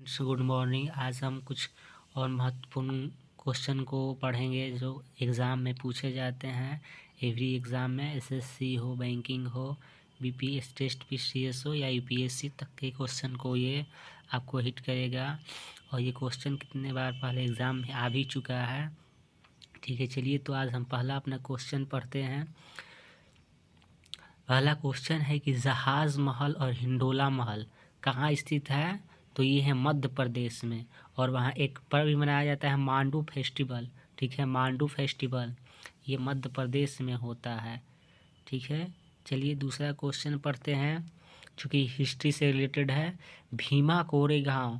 Good morning. आज हम कुछ और महत्वपूर्ण क्वेश्चन को पढ़ेंगे जो एग्ज़ाम में पूछे जाते हैं। एवरी एग्ज़ाम में एसएससी हो, बैंकिंग हो, बीपीएस टेस्ट पीसीएस हो या यूपीएससी तक के क्वेश्चन को ये आपको हिट करेगा। और ये क्वेश्चन कितने बार पहले एग्ज़ाम में आ भी चुका है। ठीक है, चलिए तो आज हम पहला अपना क्वेश्चन पढ़ते हैं। पहला क्वेश्चन है कि जहाज़ महल और हिंडोला महल कहाँ स्थित है? तो ये है मध्य प्रदेश में, और वहाँ एक पर्व भी मनाया जाता है मांडू फेस्टिवल। ठीक है, मांडू फेस्टिवल ये मध्य प्रदेश में होता है। ठीक है, चलिए दूसरा क्वेश्चन पढ़ते हैं चूँकि हिस्ट्री से रिलेटेड है। भीमा कोरेगांव,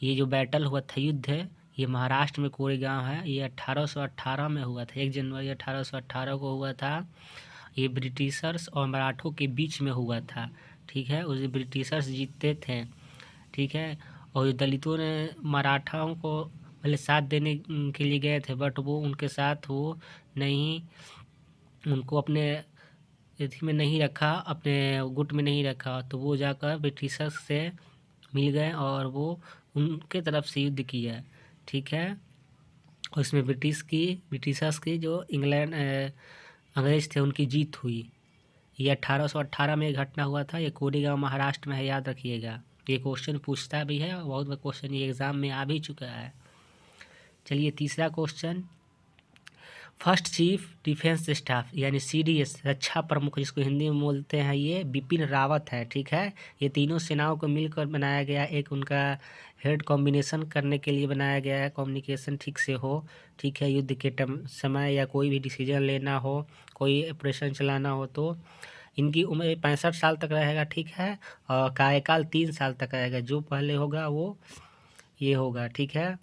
ये जो बैटल हुआ था, युद्ध है, ये महाराष्ट्र में कोरेगांव है। ये 1818 में हुआ था, 1 जनवरी 1818 को हुआ था। ये ब्रिटिशर्स और मराठों के बीच में हुआ था। ठीक है, उस ब्रिटिशर्स जीतते थे। ठीक है, और जो दलितों ने मराठाओं को पहले साथ देने के लिए गए थे, बट वो उनके साथ वो नहीं, उनको अपने इसी में नहीं रखा, अपने गुट में नहीं रखा, तो वो जाकर ब्रिटिशर्स से मिल गए और वो उनके तरफ से युद्ध किया। ठीक है, और इसमें ब्रिटिशर्स की जो इंग्लैंड अंग्रेज थे उनकी जीत हुई। ये 1818 में घटना हुआ था। ये कोरेगांव महाराष्ट्र में है, याद रखिएगा। ये क्वेश्चन पूछता भी है और बहुत बार क्वेश्चन ये एग्ज़ाम में आ भी चुका है। चलिए तीसरा question, first chief defence staff यानी सीडीएस रक्षा प्रमुख, जिसको हिंदी में बोलते हैं, ये बिपिन रावत है। ठीक है, ये तीनों सेनाओं को मिलकर बनाया गया, एक उनका हेड कॉम्बिनेशन करने के लिए बनाया गया है, कम्युनिकेशन ठीक से हो। ठीक है, युद्ध के समय या कोई भी डिसीजन लेना हो, कोई ऑपरेशन चलाना हो, तो इनकी उम्र 65 साल तक रहेगा। ठीक है, और कार्यकाल 3 साल तक रहेगा। जो पहले होगा वो ये होगा। ठीक है,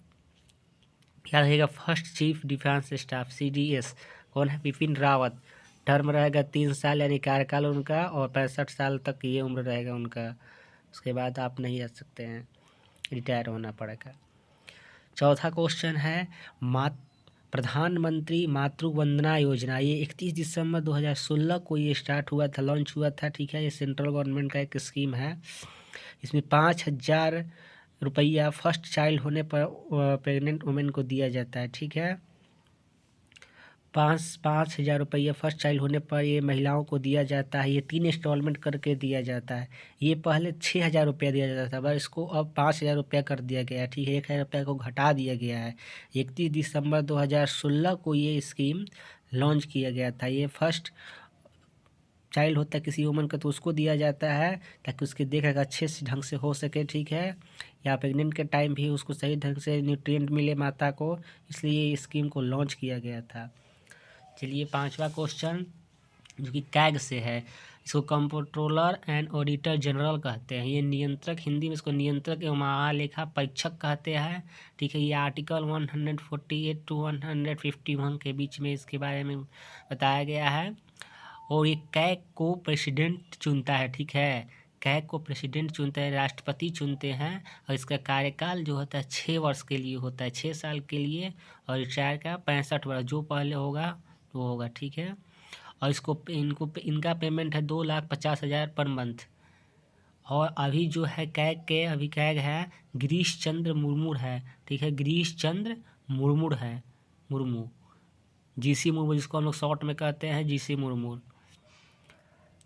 क्या रहेगा? First chief defence staff CDS कौन है? बिपिन रावत। टर्म रहेगा 3 साल यानी कार्यकाल उनका, और 65 साल तक ये उम्र रहेगा उनका। उसके बाद आप नहीं रह सकते हैं, रिटायर होना पड़ेगा। चौथा क्वेश्चन है प्रधानमंत्री मातृ वंदना योजना, ये 31 दिसंबर 2016 को ये स्टार्ट हुआ था, लॉन्च हुआ था। ठीक है, ये सेंट्रल गवर्नमेंट का एक स्कीम है। इसमें 5,000 रुपया फर्स्ट चाइल्ड होने पर प्रेग्नेंट वुमेन को दिया जाता है। ठीक है, 5,000 रुपया फर्स्ट चाइल्ड होने पर ये महिलाओं को दिया जाता है। ये 3 इंस्टॉलमेंट करके दिया जाता है। ये पहले 6,000 रुपया दिया जाता था, पर इसको अब 5,000 रुपया कर दिया गया है। ठीक है, 1,000 रुपया को घटा दिया गया है। 31 दिसंबर 2016 को ये स्कीम लॉन्च किया गया था। ये फर्स्ट चाइल्ड होता है किसी वुमन का, तो उसको दिया जाता है ताकि उसकी देखरेख अच्छे से ढंग से हो सके। ठीक है, या प्रेग्नेंट के टाइम भी उसको सही ढंग से न्यूट्रिएंट मिले माता को, इसलिए ये स्कीम को लॉन्च किया गया था। चलिए पांचवा क्वेश्चन जो कि कैग से है, इसको कंट्रोलर एंड ऑडिटर जनरल कहते हैं। ये नियंत्रक, हिंदी में इसको नियंत्रक एवं महालेखा परीक्षक कहते हैं। ठीक है, ये आर्टिकल 148 टू 151 के बीच में इसके बारे में बताया गया है। और ये कैग को प्रेसिडेंट चुनता है। ठीक है, कैग को प्रेसिडेंट चुनता है, राष्ट्रपति चुनते हैं, और इसका कार्यकाल जो होता है 6 वर्ष के लिए होता है, 6 साल के लिए, और रिटायर का 65 वर्ष, जो पहले होगा वो होगा। ठीक है, और इनका पेमेंट है 2,50,000 पर मंथ। और अभी जो है अभी कैग है गिरीश चंद्र मुर्मू है। ठीक है, गिरीश चंद्र मुर्मू है, मुर्मू, जीसी मुर्मू, जिसको हम लोग शॉर्ट में कहते हैं जीसी मुर्मू।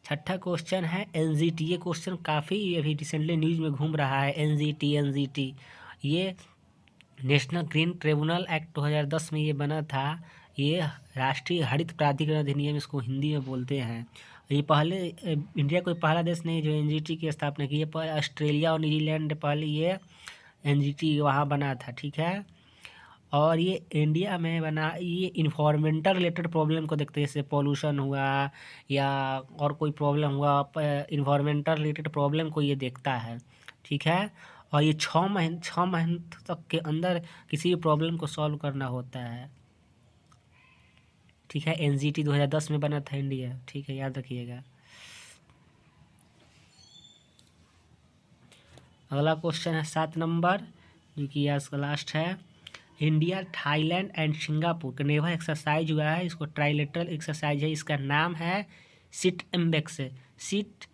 छठा क्वेश्चन है एनजीटी। ये क्वेश्चन काफ़ी अभी रिसेंटली न्यूज़ में घूम रहा है। एनजीटी ये नेशनल ग्रीन ट्रिब्यूनल एक्ट 2010 में ये बना था। ये राष्ट्रीय हरित प्राधिकरण अधिनियम इसको हिंदी में बोलते हैं। ये पहले इंडिया कोई पहला देश नहीं जो एनजीटी की स्थापना की है, पर ऑस्ट्रेलिया और न्यूजीलैंड पहले ये एनजीटी वहाँ बना था। ठीक है, और ये इंडिया में बना, ये इन्वायरमेंटल रिलेटेड प्रॉब्लम को देखते हैं, जैसे पॉल्यूशन हुआ या और कोई प्रॉब्लम हुआ, इन्वायरमेंटल रिलेटेड प्रॉब्लम को ये देखता है। ठीक है, और ये 6 महीने तक के अंदर किसी भी प्रॉब्लम को सॉल्व करना होता है। ठीक है, एनजीटी 2010 में बना था इंडिया। ठीक है, याद रखिएगा। अगला क्वेश्चन है 7 नंबर, जो कि आज का लास्ट है। इंडिया, थाईलैंड एंड सिंगापुर का नेवल एक्सरसाइज हुआ है, इसको ट्राइलेटरल एक्सरसाइज है। इसका नाम है सिट एम्बेक्स, सिट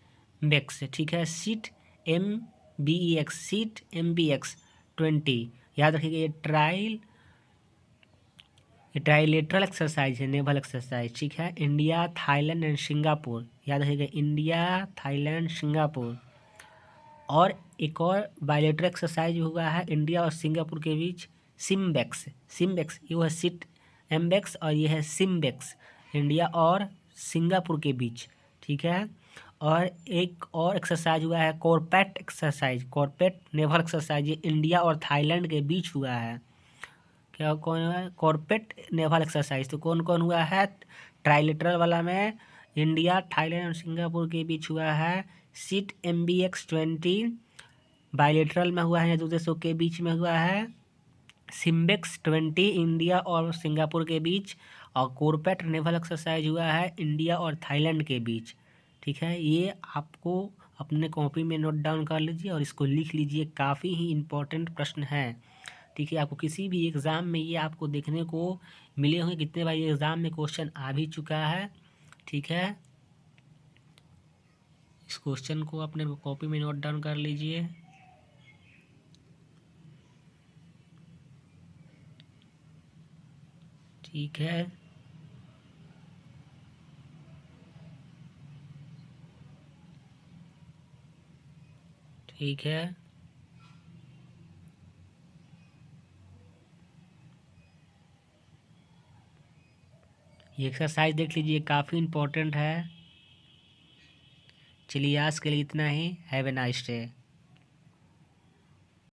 एम्बेक्स। ठीक है, सिट MBEX, सिट MBX 20। याद रखिएगा ये ट्राइलेटरल एक्सरसाइज है, नेवल एक्सरसाइज, ठीक है। इंडिया, थाईलैंड एंड सिंगापुर, याद रखिएगा इंडिया, थाईलैंड, सिंगापुर। और एक और बायलेटरल एक्सरसाइज हुआ है इंडिया और सिंगापुर के बीच, सिम्बेक्स। सिम्बेक्स ये है सिट एम्बेक्स और ये है सिम्बेक्स, इंडिया और सिंगापुर के बीच, ठीक है। और एक और एक्सरसाइज हुआ है कॉर्पेट एक्सरसाइज, कॉर्पेट नेवल एक्सरसाइज, ये इंडिया और थाईलैंड के बीच हुआ है। क्या कौन हुआ है? कॉर्पेट नेवल एक्सरसाइज। तो कौन कौन हुआ है? ट्राइलेटरल वाला में इंडिया, थाईलैंड और सिंगापुर के बीच हुआ है सिट MBX-20। बायलेटरल में हुआ है, 2 देशों के बीच में हुआ है सिम्बेक्स-20, इंडिया और सिंगापुर के बीच। और कॉर्पेट नेवल एक्सरसाइज हुआ है इंडिया और थाईलैंड के बीच, ठीक है। ये आपको अपने कॉपी में नोट डाउन कर लीजिए और इसको लिख लीजिए, काफ़ी ही इम्पोर्टेंट प्रश्न है, ठीक है। आपको किसी भी एग्ज़ाम में ये आपको देखने को मिले होंगे, कितने बार ये एग्ज़ाम में क्वेश्चन आ भी चुका है, ठीक है। इस क्वेश्चन को अपने कॉपी में नोट डाउन कर लीजिए। ठीक है, ठीक है। ये एक्सरसाइज देख लीजिए, काफ़ी इम्पोर्टेंट है। चलिए आज के लिए इतना ही। Have a nice day.